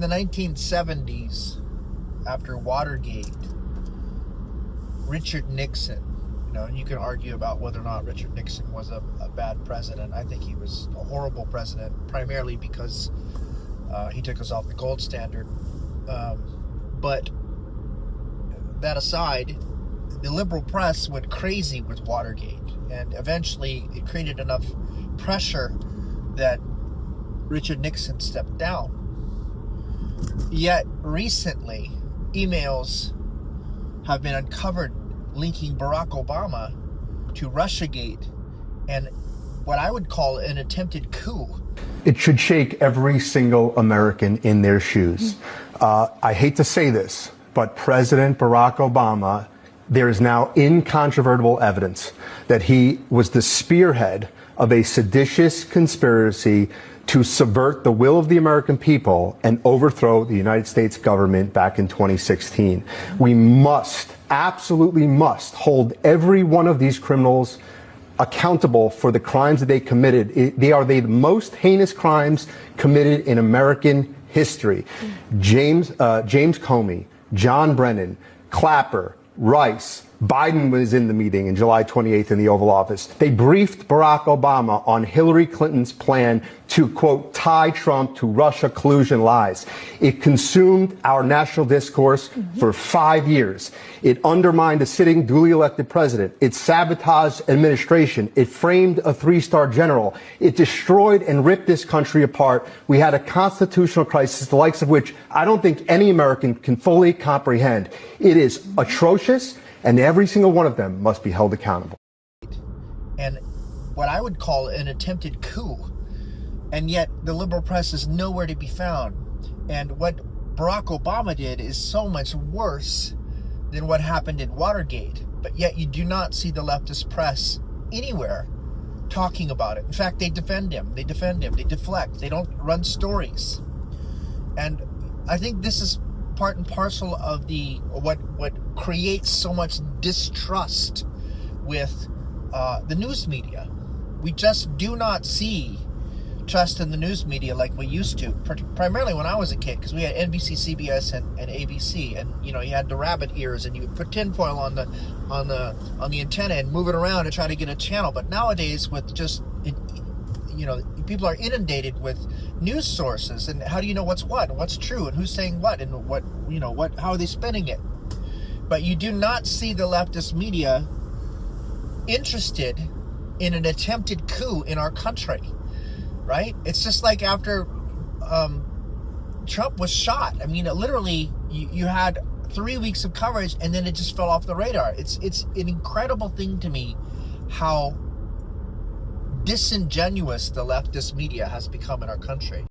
In the 1970s, after Watergate, Richard Nixon, and you can argue about whether or not Richard Nixon was a bad president. I think he was a horrible president, primarily because he took us off the gold standard. But that aside, the liberal press went crazy with Watergate, and eventually it created enough pressure that Richard Nixon stepped down. Yet recently, emails have been uncovered linking Barack Obama to Russiagate and what I would call an attempted coup. It should shake every single American in their shoes. I hate to say this, but President Barack Obama, there is now incontrovertible evidence that he was the spearhead of a seditious conspiracy to subvert the will of the American people and overthrow the United States government back in 2016. We must, absolutely must, hold every one of these criminals accountable for the crimes that they committed. They are the most heinous crimes committed in American history. James Comey, John Brennan, Clapper, Rice, Biden was in the meeting in July 28th in the Oval Office. They briefed Barack Obama on Hillary Clinton's plan to, quote, tie Trump to Russia collusion lies. It consumed our national discourse for 5 years. It undermined a sitting duly elected president. It sabotaged administration. It framed a three-star general. It destroyed and ripped this country apart. We had a constitutional crisis, the likes of which I don't think any American can fully comprehend. It is atrocious, and every single one of them must be held accountable. And what I would call an attempted coup. And yet the liberal press is nowhere to be found. And what Barack Obama did is so much worse than what happened in Watergate. But yet you do not see the leftist press anywhere talking about it. In fact, they defend him. They deflect. They don't run stories. And I think this is part and parcel of what creates so much distrust with the news media. We just do not see trust in the news media like we used to, primarily when I was a kid, because we had NBC, CBS, and ABC, and you had the rabbit ears, and you would put tinfoil on the antenna and move it around to try to get a channel. But nowadays, with just people are inundated with news sources, and how do you know what's what, and what's true, and who's saying what, and how are they spinning it? But you do not see the leftist media interested in an attempted coup in our country, right? It's just like after Trump was shot. I mean, literally, you had 3 weeks of coverage, and then it just fell off the radar. It's an incredible thing to me how disingenuous the leftist media has become in our country.